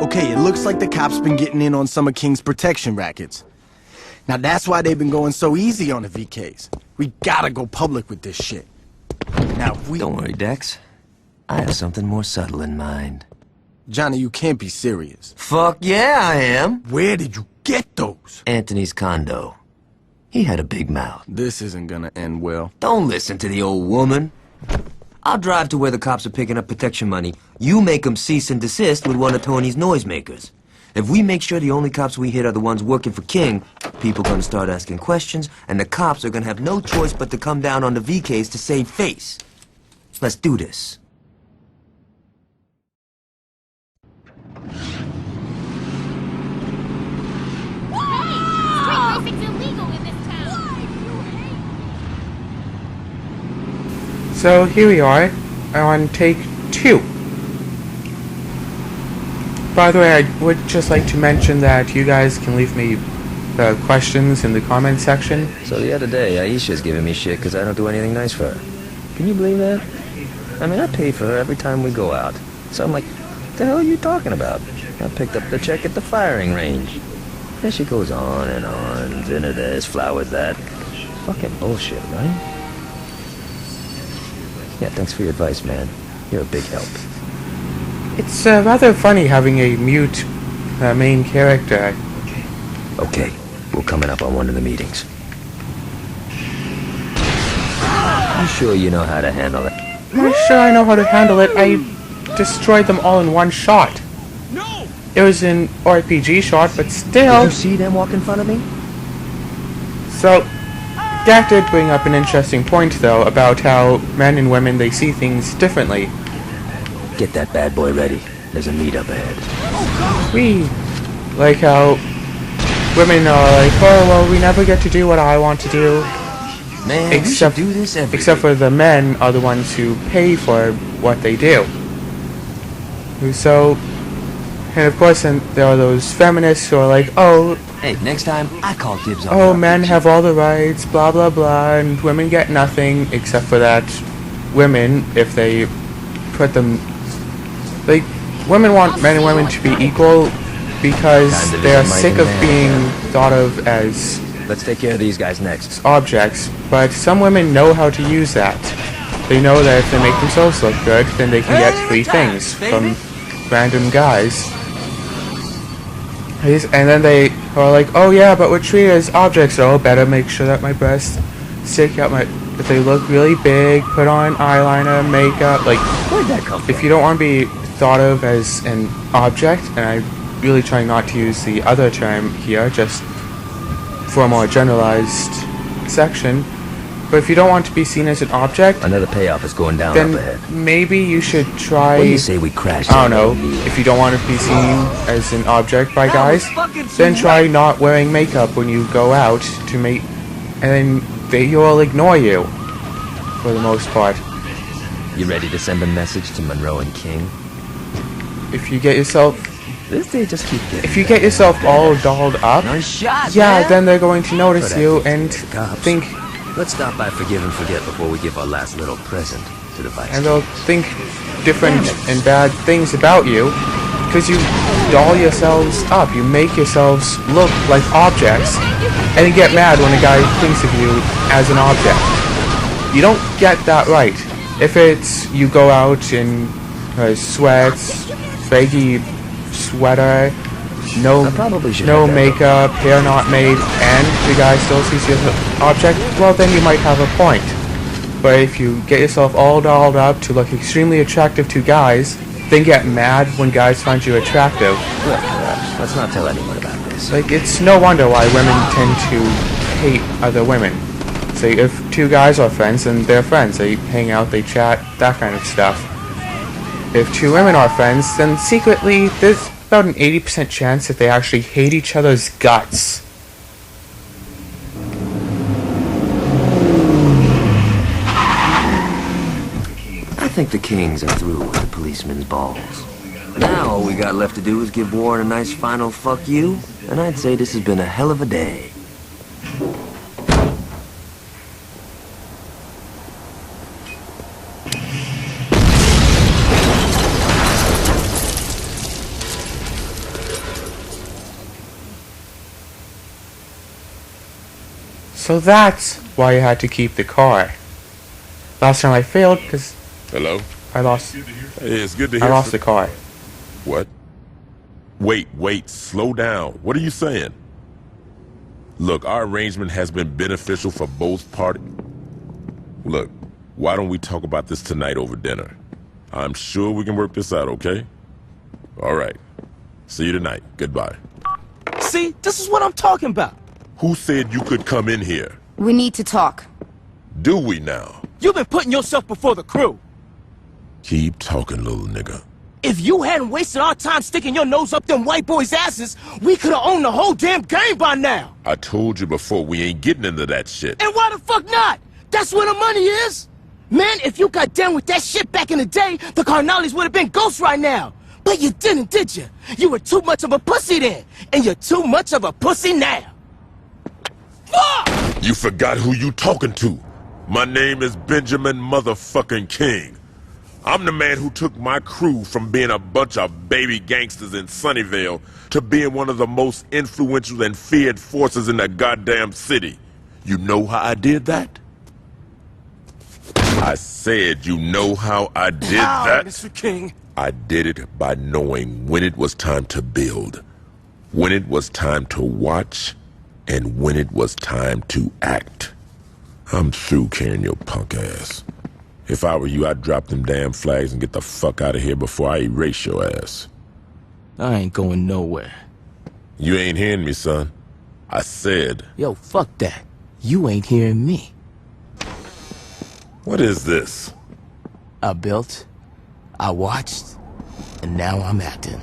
Okay, it looks like the cops been getting in on some of King's protection rackets. Now that's why they've been going so easy on the VKs. We gotta go public with this shit. Now if we... Don't worry, Dex. I have something more subtle in mind. Johnny, you can't be serious. Fuck yeah, I am. Where did you get those? Anthony's condo. He had a big mouth. This isn't gonna end well. Don't listen to the old woman. I'll drive to where the cops are picking up protection money. You make them cease and desist with one of Tony's noisemakers. If we make sure the only cops we hit are the ones working for King, people gonna start asking questions, and the cops are gonna have no choice but to come down on the VKs to save face. Let's do this. So here we are on take 2. By the way, I would just like to mention that you guys can leave me questions in the comment section. So the other day, Aisha's giving me shit because I don't do anything nice for her. Can you believe that? I mean, I pay for her every time we go out. So I'm like, what the hell are you talking about? I picked up the check at the firing range. And she goes on, dinner this, flowers that. Fucking bullshit, right? Yeah, thanks for your advice, man. You're a big help. It's rather funny having a mute main character. Okay, we're coming up on one of the meetings. You sure you know how to handle it? I'm not sure I know how to handle it. I destroyed them all in one shot. No! It was an RPG shot, but still... Did you see them walk in front of me? So, that did bring up an interesting point, though, about how men and women, they see things differently. Get that bad boy ready. There's a meet-up ahead. Like how women are like, oh, well, we never get to do what I want to do. Man, except, we should do this every except day. for the men are the ones who pay for what they do. So, and of course, then there are those feminists who are like, oh, Hey, next time, I call dibs on oh, the men RPG. have all the rights, blah, blah, blah, and women get nothing, except for that women, if they put them... Like, women want men and women to be equal because they are sick of being thought of as Let's take care of these guys next. objects, but some women know how to use that. They know that if they make themselves look good, then they can get free things from random guys. And then they are like, oh yeah, but we're treated as objects, so better make sure that my breasts stick out, that they look really big, put on eyeliner, makeup, like, Where'd that come from? if you don't want to be thought of as an object, and I'm really trying not to use the other term here, just for a more generalized section, but if you don't want to be seen as an object, Another payoff is going down up ahead. then maybe you should try... What do you say we crash? I don't know, if you don't want to be seen as an object by guys, then try not wearing makeup when you go out to meet, and then they will ignore you, for the most part. You ready to send a message to Monroe and King? If you get yourself... This day just keep getting If you get yourself all dolled up, Nice shot, yeah, man. then they're going to notice you and Cops. think... Let's stop by Forgive and Forget before we give our last little present to the Vice. And they'll think different and bad things about you, because you doll yourselves up, you make yourselves look like objects, and you get mad when a guy thinks of you as an object. You don't get that right. If it's you go out in sweats, baggy sweater, I probably should no have that makeup, hair not made, and the guy still sees you as an object, well then you might have a point. But if you get yourself all dolled up to look extremely attractive to guys, then get mad when guys find you attractive, Look, let's not tell anyone about this. like, it's no wonder why women tend to hate other women. Say, if two guys are friends, then they're friends. They hang out, they chat, that kind of stuff. If two women are friends, then secretly, there's about an 80% chance that they actually hate each other's guts. I think the Kings are through with the policeman's balls. Now all we got left to do is give Warren a nice final fuck you, and I'd say this has been a hell of a day. So that's why I had to keep the car. Last time I failed because Hello? I lost. Hey, it's good to hear I lost the from... car. What? Wait, slow down. What are you saying? Look, our arrangement has been beneficial for both parties. Look, why don't we talk about this tonight over dinner? I'm sure we can work this out, okay? All right. See you tonight. Goodbye. See, this is what I'm talking about. Who said you could come in here? We need to talk. Do we now? You've been putting yourself before the crew. Keep talking, little nigga. If you hadn't wasted our time sticking your nose up them white boys' asses, we could have owned the whole damn game by now. I told you before, we ain't getting into that shit. And why the fuck not? That's where the money is. Man, if you got down with that shit back in the day, the Carnales would have been ghosts right now. But you didn't, did you? You were too much of a pussy then, and you're too much of a pussy now. Fuck! You forgot who you talking to. My name is Benjamin motherfucking King. I'm the man who took my crew from being a bunch of baby gangsters in Sunnyvale to being one of the most influential and feared forces in the goddamn city. You know how I did that? I said you know how I did How, that? Mr. King? I did it by knowing when it was time to build, when it was time to watch, and when it was time to act. I'm through carrying your punk ass. If I were you, I'd drop them damn flags and get the fuck out of here before I erase your ass. I ain't going nowhere. You ain't hearing me, son. I said... Yo, fuck that. You ain't hearing me. What is this? I built, I watched, and now I'm acting.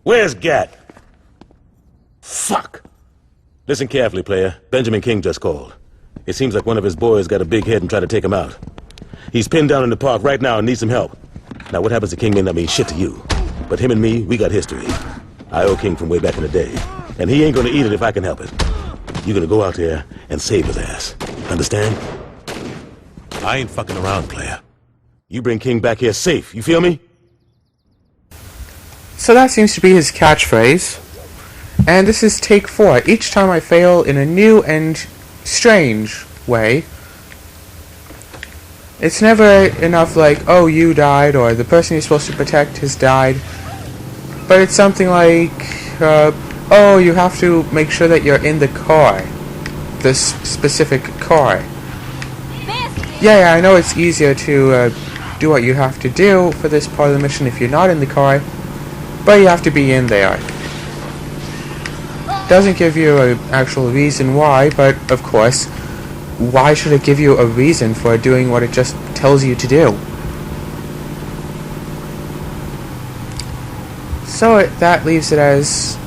Where's Gat? Fuck! Listen carefully, player. Benjamin King just called. It seems like one of his boys got a big head and tried to take him out. He's pinned down in the park right now and needs some help. Now, what happens to King may not mean shit to you. But him and me, we got history. I owe King from way back in the day. And he ain't gonna eat it if I can help it. You're gonna go out there and save his ass. Understand? I ain't fucking around, player. You bring King back here safe, you feel me? So that seems to be his catchphrase. And this is take 4. Each time I fail in a new and strange way. It's never enough like, oh, you died, or the person you're supposed to protect has died. But it's something like, oh, you have to make sure that you're in the car. This specific car. Yeah, I know it's easier to do what you have to do for this part of the mission if you're not in the car. But you have to be in there. Doesn't give you an actual reason why, but of course, why should it give you a reason for doing what it just tells you to do? So that leaves it as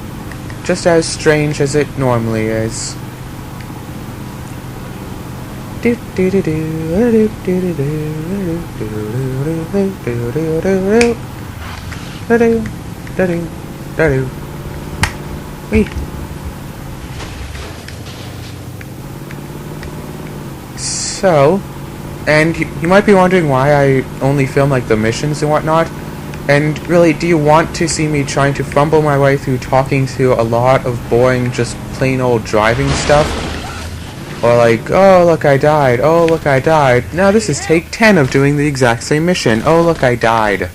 just as strange as it normally is. Wee. So, and you might be wondering why I only film like the missions and whatnot. And really, do you want to see me trying to fumble my way through talking to a lot of boring, just plain old driving stuff? Or like, oh look I died, oh look I died. Now this is take 10 of doing the exact same mission. Oh look I died.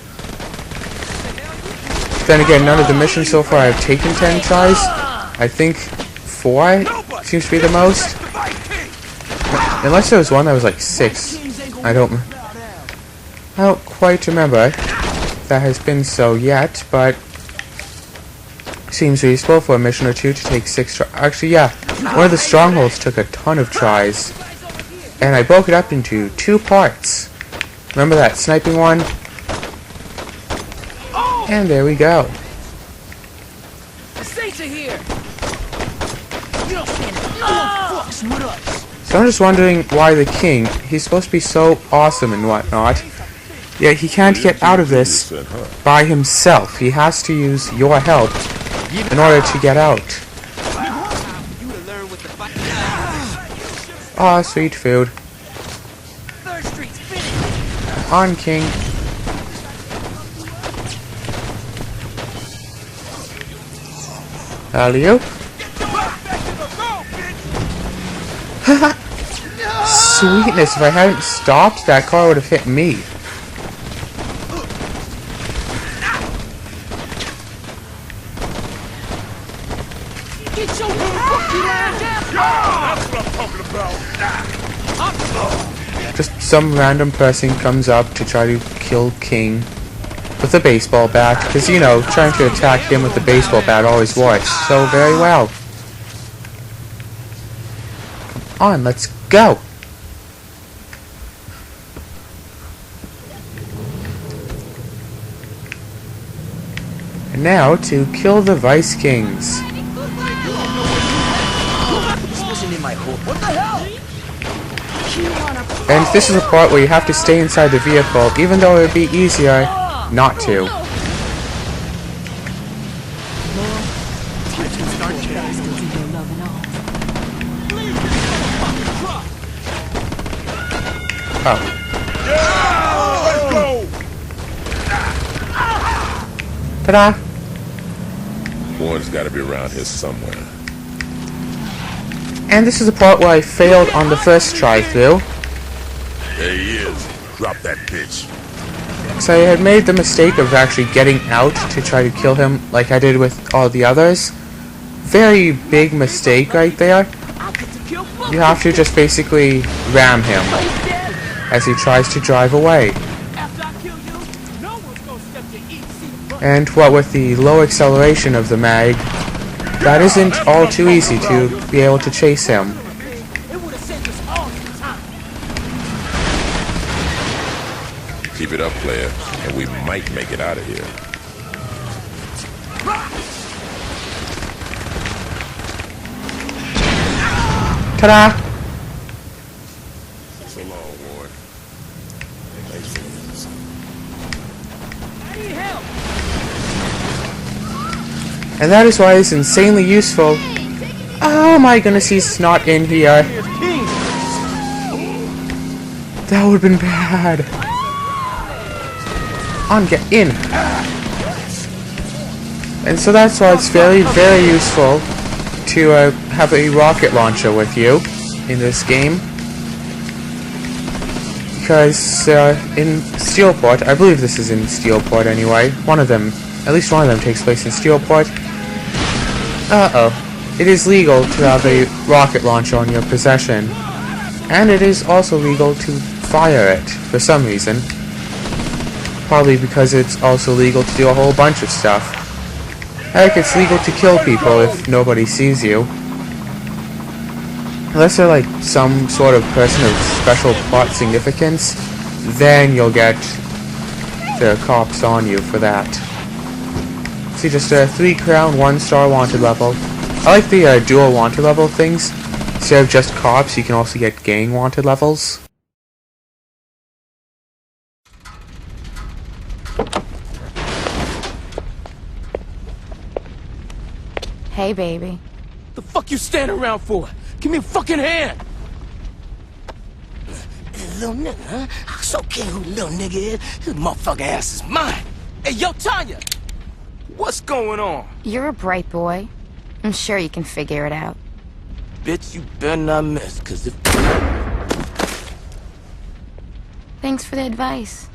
Then again, none of the missions so far I've taken 10 tries. I think 4 seems to be the most. Unless there was one that was like 6. I don't quite remember if that has been so yet, but seems reasonable for a mission or two to take 6 tries. Actually, yeah, one of the strongholds took a ton of tries, and I broke it up into 2 parts. Remember that sniping one? And there we go. The Saints are here. You don't stand no fucks with us. So I'm just wondering why the king, he's supposed to be so awesome and whatnot, yet he can't get out of this by himself. He has to use your help in order to get out. Aw, sweet food. On, King. Alley-oop. Sweetness, if I hadn't stopped, that car would have hit me. Get your fucking ass down! That's what I'm talking about. Just some random person comes up to try to kill King with a baseball bat, because, you know, trying to attack him with a baseball bat always works so very well. Come on, let's go! And now to kill the Vice Kings. And this is a part where you have to stay inside the vehicle, even though it would be easier not to. Oh. Ta-da! Warren's got to be around here somewhere. And this is the part where I failed on the first try through. There he is. Drop that bitch. So I had made the mistake of actually getting out to try to kill him like I did with all the others. Very big mistake right there. You have to just basically ram him as he tries to drive away. And what with the low acceleration of the mag, that isn't all too easy to be able to chase him. Keep it up, player, and we might make it out of here. Ta-da! So long, Warren. And that is why it's insanely useful. Oh my goodness, he's not in here. That would have been bad. On, get in. And so that's why it's very, very useful to have a rocket launcher with you in this game. Because in Steelport, I believe this is in Steelport anyway, one of them, at least one of them takes place in Steelport. Uh-oh. It is legal to have a rocket launcher on your possession. And it is also legal to fire it, for some reason. Probably because it's also legal to do a whole bunch of stuff. Heck, it's legal to kill people if nobody sees you. Unless they're like some sort of person of special plot significance, then you'll get the cops on you for that. See, just a 3-crown, 1-star wanted level. I like the dual wanted level things. Instead of just cops, you can also get gang wanted levels. Hey, baby. The fuck you standing around for? Give me a fucking hand! Little nigga, huh? I so care who little nigga is. This motherfucker ass is mine. Hey, yo, Tanya! What's going on? You're a bright boy. I'm sure you can figure it out. Bitch, you better not miss, cause if... Thanks for the advice.